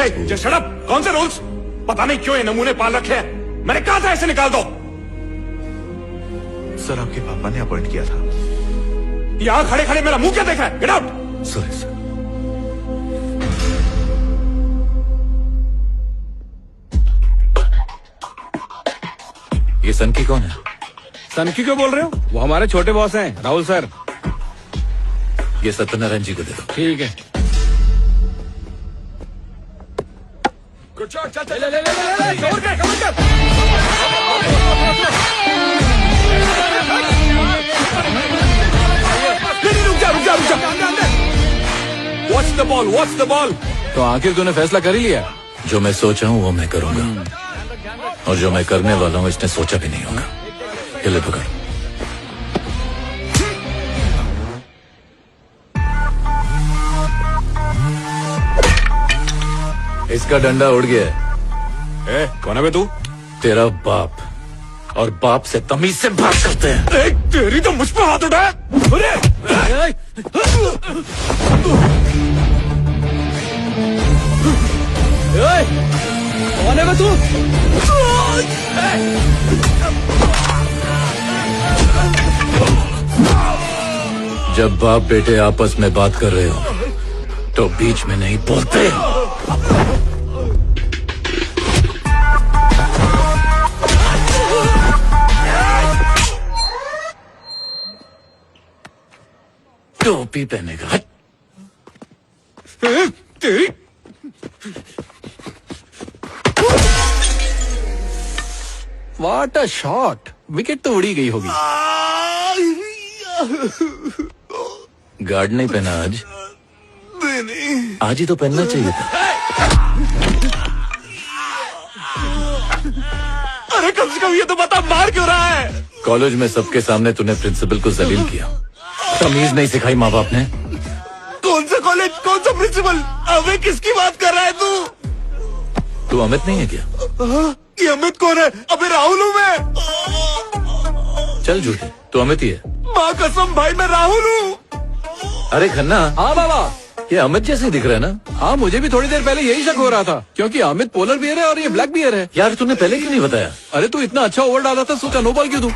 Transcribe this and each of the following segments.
just shut up! कौन से rules? पता नहीं क्यों ये नमूने पाल रखे हैं। मैंने कहा था इसे निकाल दो। सर आपके पापा ने अपॉइंट किया था। यहां खड़े खड़े मेरा मुंह क्या देख रहा है? Get out. Sorry sir. ये सनकी कौन है? सनकी क्यों बोल रहे हो? वो हमारे छोटे बॉस हैं, राहुल सर। ये सत्यनारायण जी को दे दो। ठीक है। चल चल चल, ले कवर कर, कवर कर। नहीं, रुक जा। What's the ball? What's the ball? तो आखिर तूने फैसला कर ही लिया? जो मैं सोचा हूँ वो मैं करूंगा, और जो मैं करने वाला हूँ इसने सोचा भी नहीं होगा। ये ले पकड़। इसका डंडा उड़ गया है। कौन है बे तू? तेरा बाप, और बाप से तमीज से बात करते हैं। तेरी तो मुझ पर हाथ उठाया। अरे कौन है बे तू? जब बाप बेटे आपस में बात कर रहे हो तो बीच में नहीं बोलते। टोपी पहनेगा। तेरी व्हाट अ शॉट। विकेट तो उड़ी गई होगी। गार्ड नहीं पहना आज? नहीं। आज ही तो पहनना चाहिए था। अरे कम से कम ये तो बता, मार क्यों रहा है? कॉलेज में सबके सामने तूने प्रिंसिपल को जलील किया। तमीज नहीं सिखाई माँ बाप ने। कौन सा कॉलेज, कौन सा प्रिंसिपल? अबे किसकी बात कर रहा है तू? तू अमित नहीं है क्या? ये अमित कौन है? अबे राहुल हूँ मैं। चल झूठे, तू अमित ही है। माँ कसम भाई मैं राहुल हूँ। अरे खन्ना। हाँ बाबा, ये अमित जैसे ही दिख रहा है ना? हाँ मुझे भी थोड़ी देर पहले यही शक हो रहा था, क्योंकि अमित पोलर बियर है और ये ब्लैक बियर है। यार तूने पहले क्यों नहीं बताया? अरे तू इतना अच्छा ओवर डाला था, सोचा नो बॉल क्यों दूं।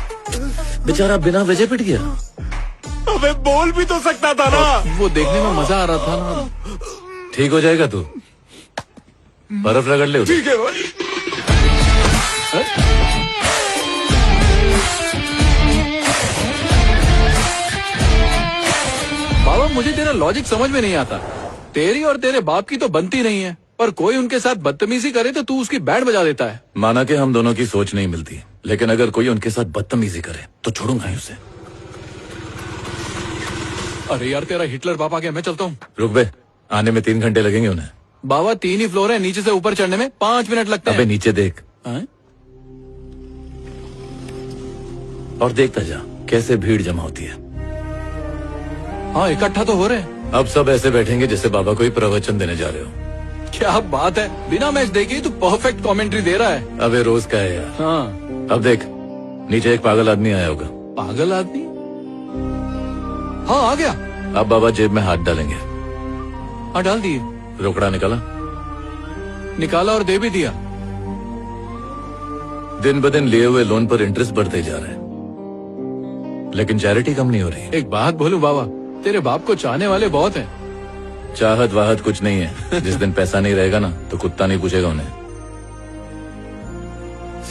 बेचारा बिना वजह पिट गया। अबे बोल भी तो सकता था ना। वो देखने में मजा आ रहा था ना। ठीक हो जाएगा तू, बर्फ रगड़ ले उसे। ठीक है भाई। बाबा मुझे तेरा लॉजिक समझ में नहीं आता। तेरी और तेरे बाप की तो बनती नहीं है, पर कोई उनके साथ बदतमीजी करे तो तू उसकी बैंड बजा देता है। माना कि हम दोनों की सोच नहीं मिलती, लेकिन अगर कोई उनके साथ बदतमीजी करे तो छोड़ूंगा ही उसे। अरे यार तेरा हिटलर बाप आ गया, मैं चलता हूँ। रुक बे, आने में 3 घंटे लगेंगे उन्हें। बाबा 3 ही फ्लोर है, नीचे से ऊपर चढ़ने में 5 मिनट लगते हैं। अबे नीचे देख। हाँ? और देखता जा कैसे भीड़ जमा होती है। हाँ इकट्ठा तो हो रहे हैं। अब सब ऐसे बैठेंगे जैसे बाबा कोई प्रवचन देने जा रहे हो। क्या बात है, बिना मैच देखे ही तू परफेक्ट कमेंट्री दे रहा है। अबे रोज का है यार। हाँ अब देख, नीचे एक पागल आदमी आया होगा। पागल आदमी? हाँ आ गया। अब बाबा जेब में हाथ डालेंगे। हाँ डाल दिए। रोकड़ा निकाला और दे भी दिया। दिन ब दिन लिए हुए लोन पर इंटरेस्ट बढ़ते जा रहा है, लेकिन चैरिटी कम नहीं हो रही। एक बात बोलूं बाबा, तेरे बाप को चाहने वाले बहुत हैं। चाहत वाहत कुछ नहीं है। जिस दिन पैसा नहीं रहेगा ना तो कुत्ता नहीं पूछेगा उन्हें।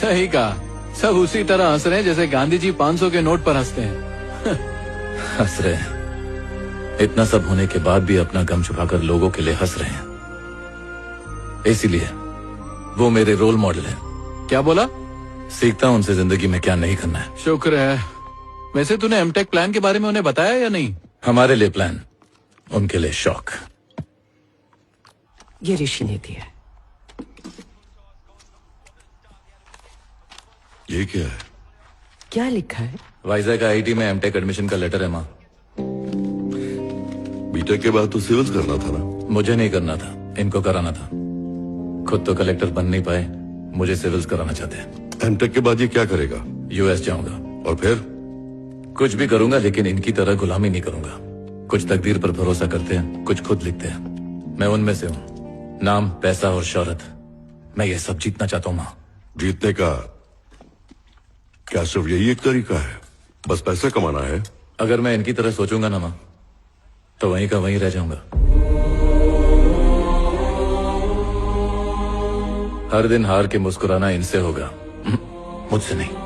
सही कहा, सब उसी तरह हंस रहे हैं जैसे गांधी जी 500 के नोट पर हंसते हैं। हंस रहे हैं, इतना सब होने के बाद भी अपना गम छुपाकर लोगों के लिए हंस रहे हैं। इसीलिए वो मेरे रोल मॉडल है। क्या बोला? सीखता हूं उनसे जिंदगी में क्या नहीं करना है। शुक्र है। वैसे तूने एमटेक प्लान के बारे में उन्हें बताया या नहीं? हमारे लिए प्लान, उनके लिए शौक। ये ऋषि ने दिया। ये क्या है? क्या लिखा है? वाइजैक आईआईटी में एमटेक एडमिशन का लेटर है माँ। बीटेक के बाद तो सिविल्स करना था ना? मुझे नहीं करना था, इनको कराना था। खुद तो कलेक्टर बन नहीं पाए, मुझे सिविल्स कराना चाहते हैं। एमटेक के बाद ये क्या करेगा? यूएस जाऊंगा। और फिर? कुछ भी करूंगा, लेकिन इनकी तरह गुलामी नहीं करूंगा। कुछ तकदीर पर भरोसा करते हैं, कुछ खुद लिखते हैं। मैं उनमें से हूँ। नाम, पैसा और शोहरत, मैं ये सब जीतना चाहता हूं मां। जीतने का क्या सिर्फ यही एक तरीका है? बस पैसे कमाना है? अगर मैं इनकी तरह सोचूंगा ना मां, तो वहीं का वहीं रह जाऊंगा। हर दिन हार के मुस्कुराना इनसे होगा, मुझसे नहीं।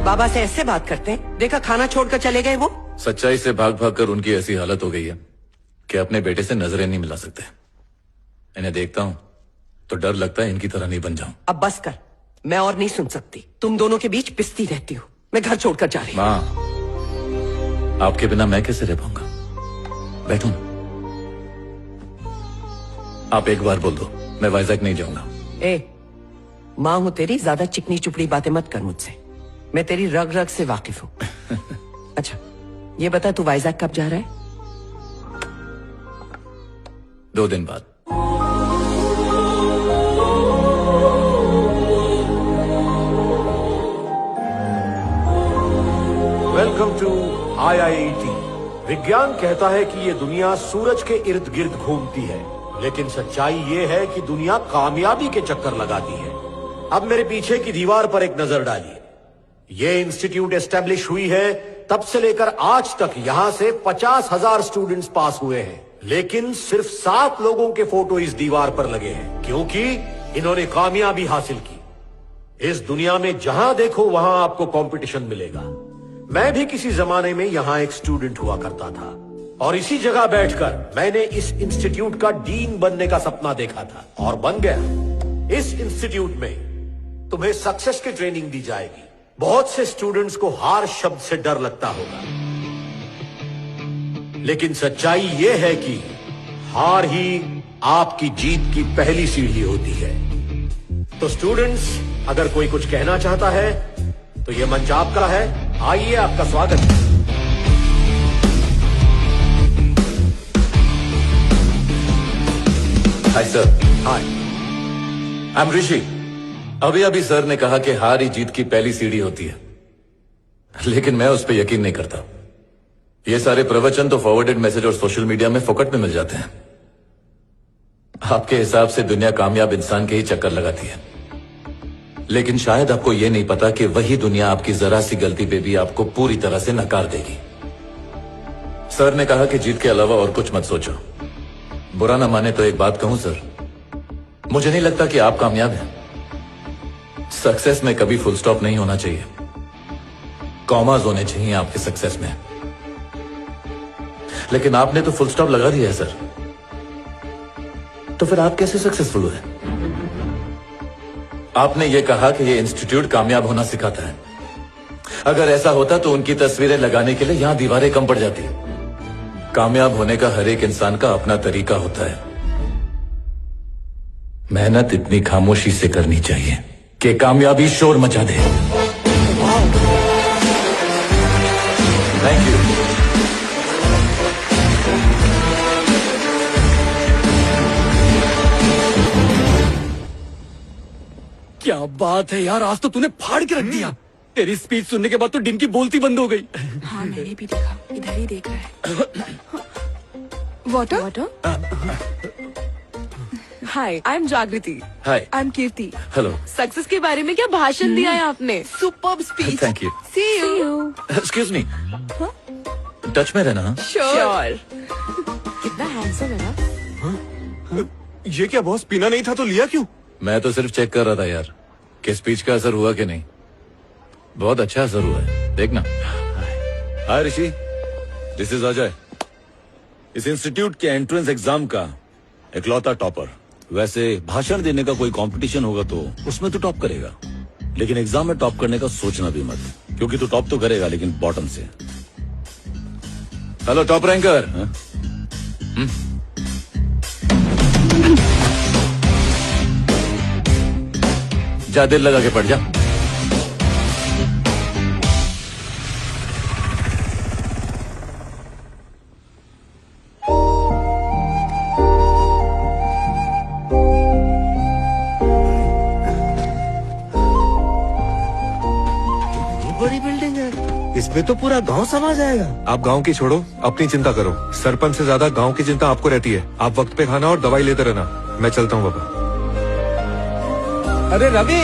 बाबा से ऐसे बात करते हैं? देखा खाना छोड़कर चले गए वो। सच्चाई से भाग भाग कर उनकी ऐसी हालत हो गई है कि अपने बेटे से नजरें नहीं मिला सकते। इन्हें देखता हूं तो डर लगता है इनकी तरह नहीं बन जाऊं। अब बस कर, मैं और नहीं सुन सकती। तुम दोनों के बीच पिसती रहती हो। मैं घर छोड़कर जा रही हूं। मां, आपके बिना मैं कैसे रह पाऊंगा? बैठूं? आप एक बार बोल दो, मैं वाइजैक नहीं जाऊंगा। ए, माँ हूं तेरी, ज्यादा चिकनी चुपड़ी बातें मत कर मुझसे। मैं तेरी रग रग से वाकिफ हूं। अच्छा, ये बता तू वाइजैक कब जा रहा है? 2 दिन बाद। Welcome to IIT। विज्ञान कहता है कि ये दुनिया सूरज के इर्द गिर्द घूमती है, लेकिन सच्चाई ये है कि दुनिया कामयाबी के चक्कर लगाती है। अब मेरे पीछे की दीवार पर एक नजर डालिए। ये इंस्टीट्यूट एस्टेब्लिश हुई है तब से लेकर आज तक यहां से 50,000 स्टूडेंट्स पास हुए हैं, लेकिन सिर्फ 7 लोगों के फोटो इस दीवार पर लगे हैं, क्योंकि इन्होंने कामयाबी हासिल की। इस दुनिया में जहां देखो वहां आपको कंपटीशन मिलेगा। मैं भी किसी जमाने में यहां एक स्टूडेंट हुआ करता था, और इसी जगह बैठकर मैंने इस इंस्टीट्यूट का डीन बनने का सपना देखा था, और बन गया। इस इंस्टीट्यूट में तुम्हें सक्सेस की ट्रेनिंग दी जाएगी। बहुत से स्टूडेंट्स को हार शब्द से डर लगता होगा, लेकिन सच्चाई यह है कि हार ही आपकी जीत की पहली सीढ़ी होती है। तो स्टूडेंट्स, अगर कोई कुछ कहना चाहता है तो यह मंच आपका है। आइए, आपका स्वागत है। Hi sir. Hi. I am Rishi. अभी अभी सर ने कहा कि हार ही जीत की पहली सीढ़ी होती है, लेकिन मैं उस पर यकीन नहीं करता। ये सारे प्रवचन तो फॉरवर्डेड मैसेज और सोशल मीडिया में फोकट में मिल जाते हैं। आपके हिसाब से दुनिया कामयाब इंसान के ही चक्कर लगाती है, लेकिन शायद आपको यह नहीं पता कि वही दुनिया आपकी जरा सी गलती पे भी आपको पूरी तरह से नकार देगी। सर ने कहा कि जीत के अलावा और कुछ मत सोचो। बुरा ना माने तो एक बात कहूं सर, मुझे नहीं लगता कि आप कामयाब हैं। सक्सेस में कभी फुल स्टॉप नहीं होना चाहिए, कॉमास होने चाहिए आपके सक्सेस में। लेकिन आपने तो फुल स्टॉप लगा दिया है सर, तो फिर आप कैसे सक्सेसफुल हुए? आपने ये कहा कि ये इंस्टीट्यूट कामयाब होना सिखाता है। अगर ऐसा होता तो उनकी तस्वीरें लगाने के लिए यहां दीवारें कम पड़ जाती। कामयाब होने का हर एक इंसान का अपना तरीका होता है। मेहनत इतनी खामोशी से करनी चाहिए कि कामयाबी शोर मचा दे। Thank you. क्या बात है यार, आज तो तूने फाड़ के रख दिया। तेरी स्पीच सुनने के बाद तो डिन की बोलती बंद हो गई। हाँ, मैंने भी देखा, इधर ही देख रहा है। Water? Hi, I am Jagriti. Hi. I am Kirti. Hello. Success के बारे में क्या भाषण दिया है आपने? Superb speech. Thank you. See you. Excuse me, touch में रहना। श्योर। कितना हैंडसम है ना? ये क्या बॉस, पीना नहीं था तो लिया क्यों? मैं तो सिर्फ चेक कर रहा था यार कि स्पीच का असर हुआ कि नहीं। बहुत अच्छा असर हुआ है, देखना। हाय ऋषि, दिस इज अजय, इस इंस्टीट्यूट के एंट्रेंस एग्जाम का इकलौता टॉपर। वैसे भाषण देने का कोई कंपटीशन होगा तो उसमें तो टॉप करेगा, लेकिन एग्जाम में टॉप करने का सोचना भी मत, क्योंकि तू टॉप तो करेगा लेकिन बॉटम से। Hello top ranker. जा, दिल लगा के पढ़ जा। इसमें तो पूरा गांव समा जाएगा। आप गांव की छोड़ो, अपनी चिंता करो। सरपंच से ज्यादा गांव की चिंता आपको रहती है। आप वक्त पे खाना और दवाई लेते रहना। मैं चलता हूँ बाबा। अरे रवि,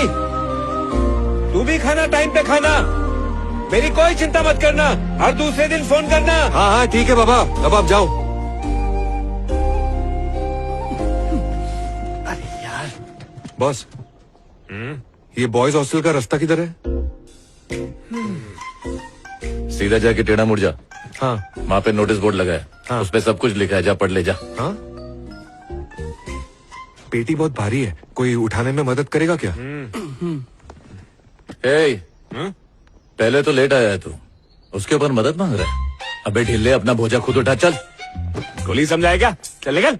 तू भी खाना टाइम पे खाना। मेरी कोई चिंता मत करना, हर दूसरे दिन फोन करना। हाँ हाँ ठीक है बाबा, अब आप जाओ। अरे यार बॉस, ये बॉयज हॉस्टल का रास्ता किधर है? सीधा जाके टेढ़ा मुड़ जा, हाँ वहाँ पे नोटिस बोर्ड लगा है, हाँ। उस पे सब कुछ लिखा है, जा पढ़ ले जा। हाँ। पेटी बहुत भारी है, कोई उठाने में मदद करेगा क्या? ए, पहले तो लेट आया है तू, उसके ऊपर मदद मांग रहा है। अबे ढिल्ले, अपना बोझा खुद उठा, चल। गोली समझाएगा, चलेगा।